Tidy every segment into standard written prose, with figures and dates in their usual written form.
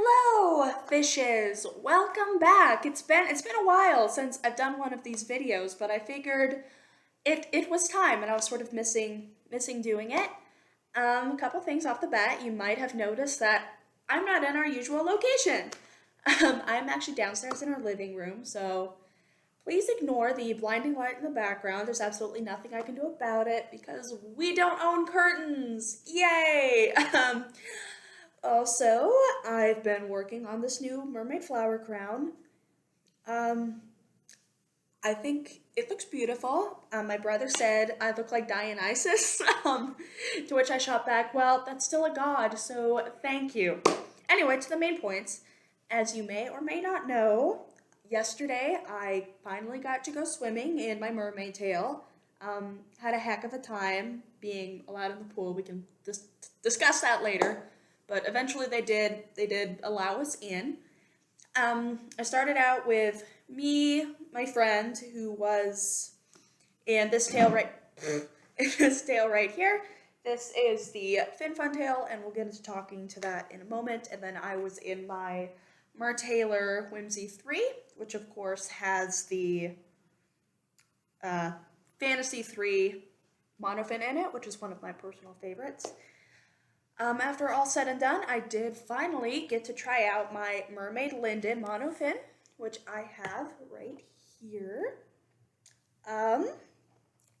Hello, fishes! Welcome back. It's been a while since I've done one of these videos, but I figured it was time, and I was sort of missing doing it. A couple things off the bat. You might have noticed that I'm not in our usual location. I'm actually downstairs in our living room, so please ignore the blinding light in the background. There's absolutely nothing I can do about it because we don't own curtains. Yay! Also, I've been working on this new mermaid flower crown. Um, I think it looks beautiful. My brother said I look like Dionysus, to which I shot back, well, that's still a god, so thank you. Anyway, to the main points. As you may or may not know, yesterday I finally got to go swimming in my mermaid tail. Had a heck of a time being allowed in the pool. We can discuss that later. But eventually they did allow us in. I started out with me, my friend, who was in this tail right in this tail right here. This is the FinFun tail, and we'll get into talking to that in a moment. And then I was in my Mertailor FF3, which of course has the Fantasy 3 Monofin in it, which is one of my personal favorites. After all said and done, I did finally get to try out my Mermaid Linden Monofin, which I have right here.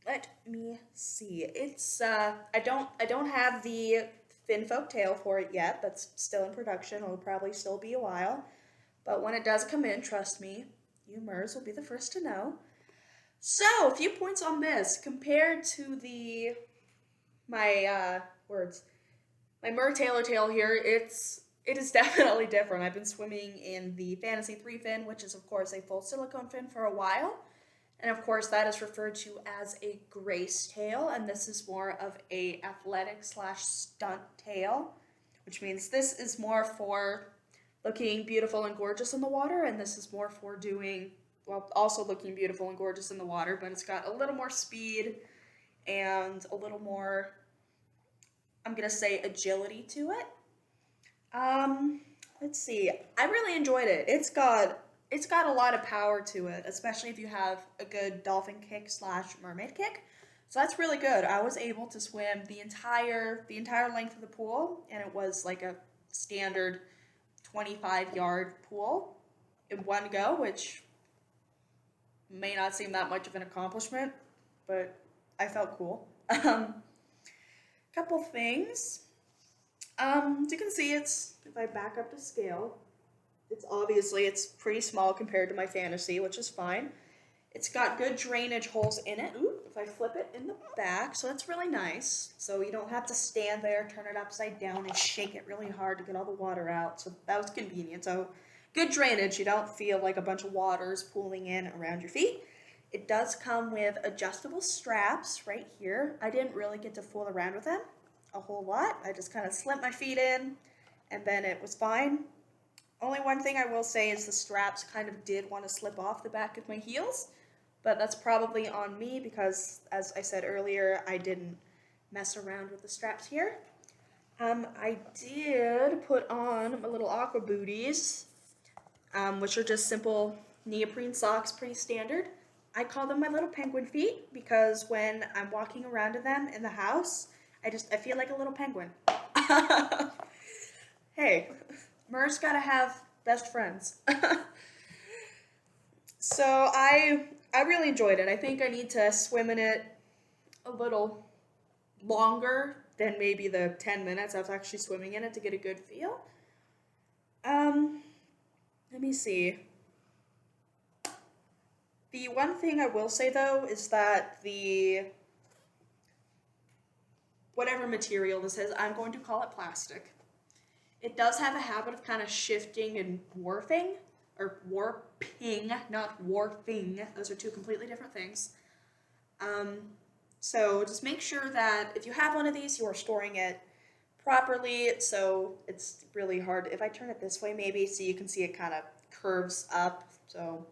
Let me see. It's I don't have the Finfolk tail for it yet. That's still in production. It'll probably still be a while. But when it does come in, trust me, you Mers will be the first to know. So, a few points on this compared to my words. My Mertailor tail here, it is definitely different. I've been swimming in the Fantasy 3 fin, which is of course a full silicone fin for a while. And of course that is referred to as a grace tail, and this is more of a athletic slash stunt tail, which means this is more for looking beautiful and gorgeous in the water, and this is more for doing, well, also looking beautiful and gorgeous in the water, but it's got a little more speed and a little more, I'm gonna say, agility to it. Let's see. I really enjoyed it. It's got a lot of power to it, especially if you have a good dolphin kick slash mermaid kick. So that's really good. I was able to swim the entire length of the pool, and it was like a standard 25-yard pool in one go, which may not seem that much of an accomplishment, but I felt cool. Couple things. As you can see, if I back up to scale, it's pretty small compared to my fantasy, which is fine. It's got good drainage holes in it. Ooh, if I flip it in the back, so that's really nice. So you don't have to stand there, turn it upside down, and shake it really hard to get all the water out. So that was convenient. So good drainage. You don't feel like a bunch of water's pooling in around your feet. It does come with adjustable straps right here. I didn't really get to fool around with them a whole lot. I just kind of slipped my feet in, and then it was fine. Only one thing I will say is the straps kind of did want to slip off the back of my heels, but that's probably on me because, as I said earlier, I didn't mess around with the straps here. I did put on my little aqua booties, which are just simple neoprene socks, pretty standard. I call them my little penguin feet because when I'm walking around in them in the house, I feel like a little penguin. Hey, Mer's gotta have best friends. So I really enjoyed it. I think I need to swim in it a little longer than maybe the 10 minutes I was actually swimming in it to get a good feel. Um, Let me see. The one thing I will say though is that the whatever material this is, I'm going to call it plastic. It does have a habit of kind of shifting and warping, or warping, not warping. Those are two completely different things. Um, so just make sure that if you have one of these, you are storing it properly. So it's really hard. If I turn it this way, maybe, so you can see it kind of curves up. So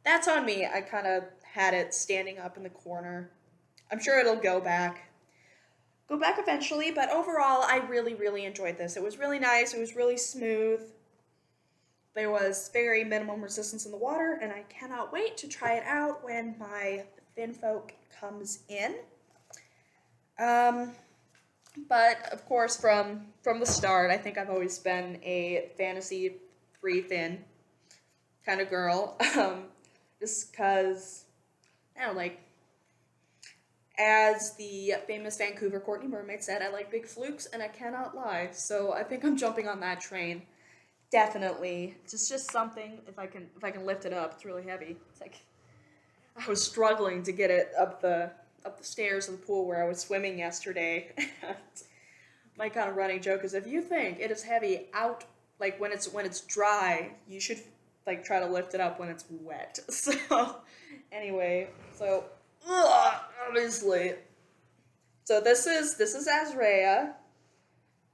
that's on me. I kind of had it standing up in the corner. I'm sure it'll go back eventually, but overall, I really, really enjoyed this. It was really nice. It was really smooth. there was very minimum resistance in the water, and I cannot wait to try it out when my Finfolk comes in. But of course, from the start, I think I've always been a fantasy 3 fin kind of girl. Just because, I don't know, like, as the famous Vancouver Courtney Mermaid said, I like big flukes, and I cannot lie. So I think I'm jumping on that train. Definitely. It's just something, if I can lift it up, it's really heavy. It's like, I was struggling to get it up the stairs of the pool where I was swimming yesterday. My kind of running joke is, if you think it is heavy out, like when it's dry, you should like try to lift it up when it's wet. So anyway, so obviously, so this is Azrea.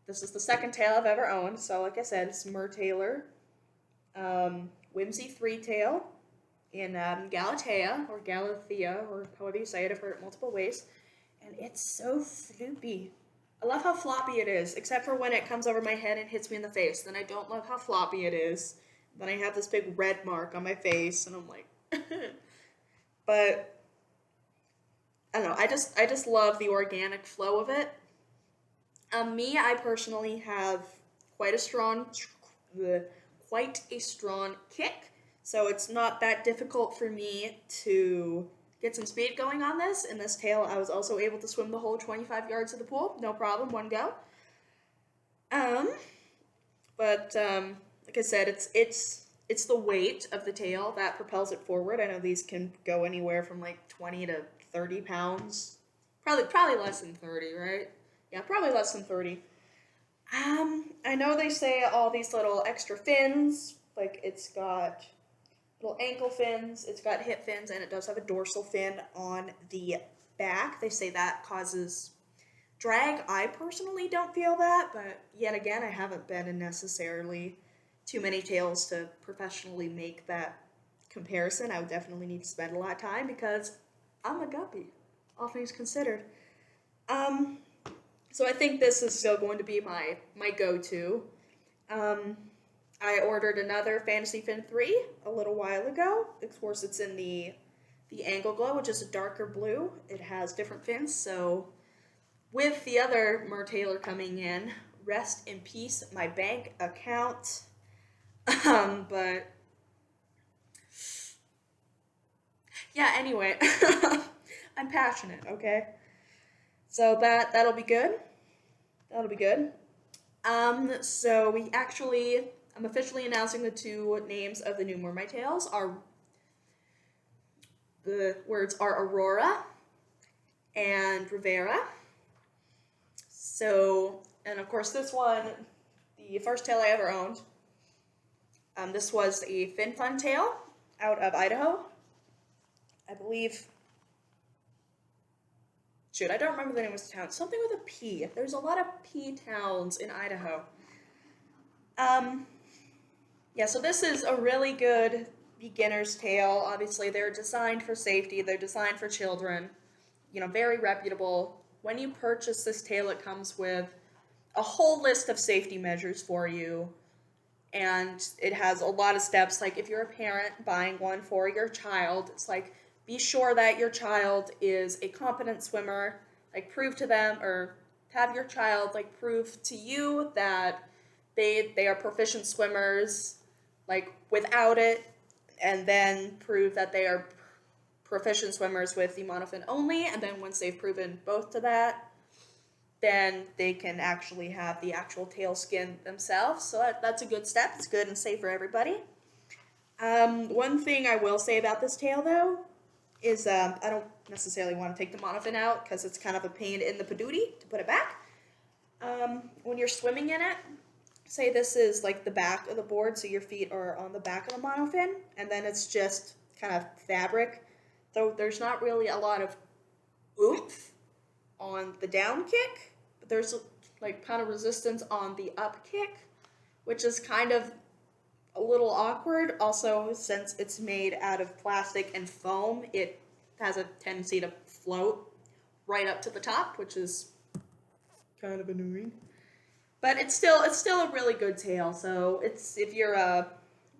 This is the second tail I've ever owned. So like I said, it's Mertailor Whimsy 3 tail in Galatea or Galathea, or however you say it. I've heard it multiple ways, and it's so floopy. I love how floppy it is, except for when it comes over my head and hits me in the face. Then I don't love how floppy it is. Then I have this big red mark on my face, and I'm like, but I don't know. I just love the organic flow of it. I personally have quite a strong kick, so it's not that difficult for me to get some speed going on this. In this tail, I was also able to swim the whole 25 yards of the pool, no problem, one go. Like I said, it's the weight of the tail that propels it forward. I know these can go anywhere from like 20 to 30 pounds. Probably less than 30, right? Yeah, probably less than 30. I know they say all these little extra fins, like it's got little ankle fins, it's got hip fins, and it does have a dorsal fin on the back. They say that causes drag. I personally don't feel that, but yet again, I haven't been in necessarily too many tails to professionally make that comparison. I would definitely need to spend a lot of time because I'm a guppy, all things considered. So I think this is still going to be my go-to. I ordered another Fantasy Fin 3 a little while ago. Of course, it's in the Angle Glow, which is a darker blue. It has different fins, so with the other Mertailor coming in, rest in peace, my bank account. But yeah, anyway, I'm passionate, okay? So that'll be good. That'll be good. So I'm officially announcing the 2 names of the new Mermaid tails. The words are Aurora and Rivera. So, and of course this one, the first tail I ever owned, this was a FinFun tail out of Idaho. I believe, I don't remember the name of the town. Something with a P. There's a lot of P towns in Idaho. Yeah, so this is a really good beginner's tail. Obviously, they're designed for safety. They're designed for children. Very reputable. When you purchase this tail, it comes with a whole list of safety measures for you. And it has a lot of steps. Like, if you're a parent buying one for your child, it's like, be sure that your child is a competent swimmer. Like, prove to them, or have your child, like, prove to you that they are proficient swimmers, like, without it, and then prove that they are proficient swimmers with the Monofin only, and then once they've proven both to that, then they can actually have the actual tail skin themselves. So that's a good step. It's good and safe for everybody. One thing I will say about this tail, though, is I don't necessarily want to take the Monofin out because it's kind of a pain in the padootie to put it back. When you're swimming in it, say this is like the back of the board, so your feet are on the back of the Monofin, and then it's just kind of fabric. So there's not really a lot of oomph on the down kick, but there's like kind of resistance on the up kick, which is kind of a little awkward. Also, since it's made out of plastic and foam, it has a tendency to float right up to the top, which is kind of annoying. But it's still a really good tail. So if you're a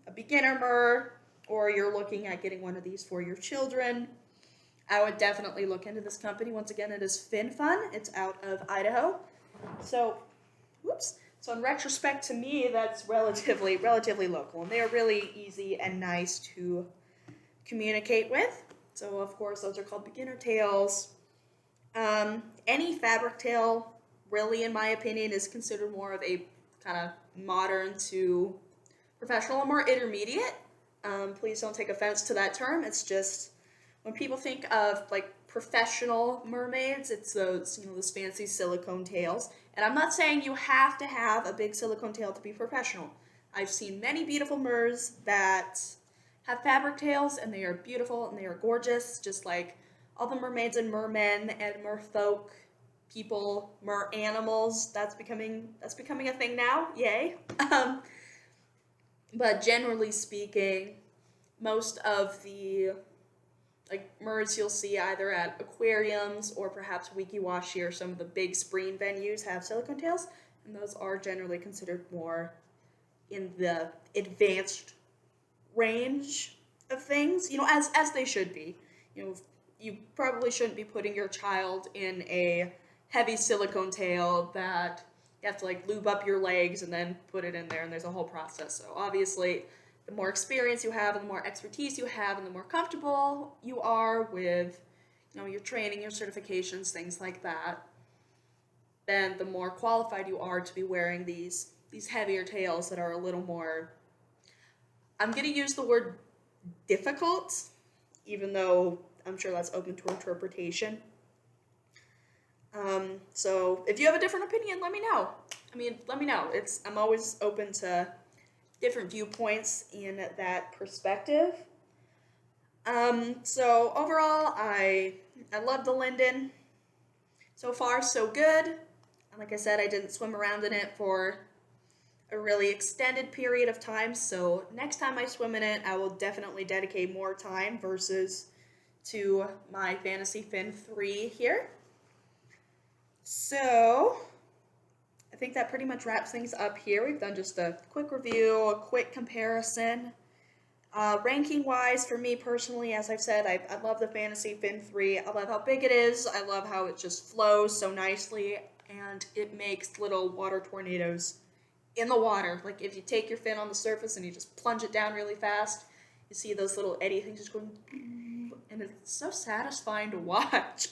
a beginner mer, or you're looking at getting one of these for your children, I would definitely look into this company. Once again, it is FinFun. It's out of Idaho. So, whoops. So in retrospect, to me, that's relatively local, and they are really easy and nice to communicate with. So of course, those are called beginner tails. Any fabric tail, really, in my opinion, is considered more of a kind of modern to professional or more intermediate. Please don't take offense to that term. It's just when people think of like professional mermaids, it's those, you know, those fancy silicone tails. And I'm not saying you have to have a big silicone tail to be professional. I've seen many beautiful mers that have fabric tails, and they are beautiful and they are gorgeous, just like all the mermaids and mermen and merfolk people, mer animals. That's becoming a thing now. Yay. But generally speaking, most of the like mers you'll see either at aquariums or perhaps Wikiwashi or some of the big screen venues have silicone tails, and those are generally considered more in the advanced range of things, you know, as they should be. You know, you probably shouldn't be putting your child in a heavy silicone tail that you have to like lube up your legs and then put it in there, and there's a whole process. So obviously, the more experience you have and the more expertise you have and the more comfortable you are with, you know, your training, your certifications, things like that, then the more qualified you are to be wearing these heavier tails that are a little more, I'm going to use the word difficult, even though I'm sure that's open to interpretation. So if you have a different opinion, let me know. Let me know. I'm always open to different viewpoints in that perspective. So overall, I love the Linden. So far, so good. And like I said, I didn't swim around in it for a really extended period of time, so next time I swim in it, I will definitely dedicate more time versus to my Fantasy FF3 here. So, I think that pretty much wraps things up here. We've done just a quick review, a quick comparison. Ranking-wise, for me personally, as I've said, I love the Fantasy FF3. I love how big it is. I love how it just flows so nicely, and it makes little water tornadoes in the water. Like if you take your fin on the surface and you just plunge it down really fast, you see those little eddy things just going, and it's so satisfying to watch.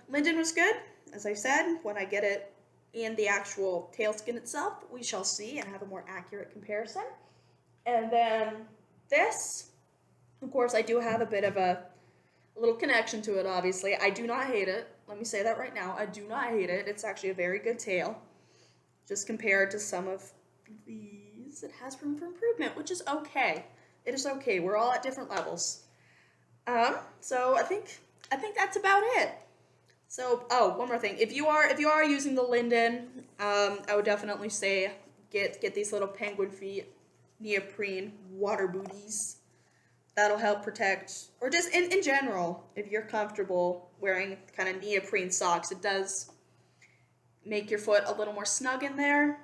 Linden was good, as I said. When I get it in the actual tail skin itself, we shall see and have a more accurate comparison. And then this, of course, I do have a bit of a little connection to it, obviously. I do not hate it. Let me say that right now. I do not hate it. It's actually a very good tail. Just compared to some of these, it has room for improvement, which is okay. It is okay. We're all at different levels. So I think that's about it. So, one more thing. If you are using the Linden, I would definitely say get these little penguin feet neoprene water booties. That'll help protect, or just in general, if you're comfortable wearing kind of neoprene socks, it does make your foot a little more snug in there.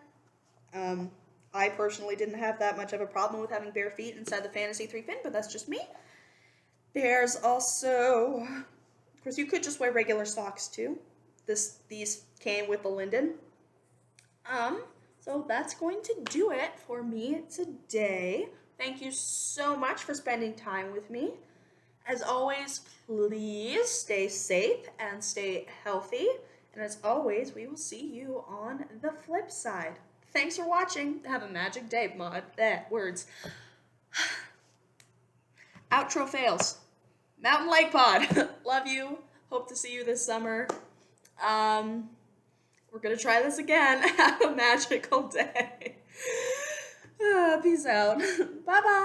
I personally didn't have that much of a problem with having bare feet inside the Fantasy 3 fin, but that's just me. There's also, of course, you could just wear regular socks too. These came with the Linden. So that's going to do it for me today. Thank you so much for spending time with me. As always, please stay safe and stay healthy. And as always, we will see you on the flip side. Thanks for watching. Have a magic day, words. Outro fails. Mountain Lake Pod. Love you. Hope to see you this summer. We're going to try this again. Have a magical day. Peace out. Bye-bye.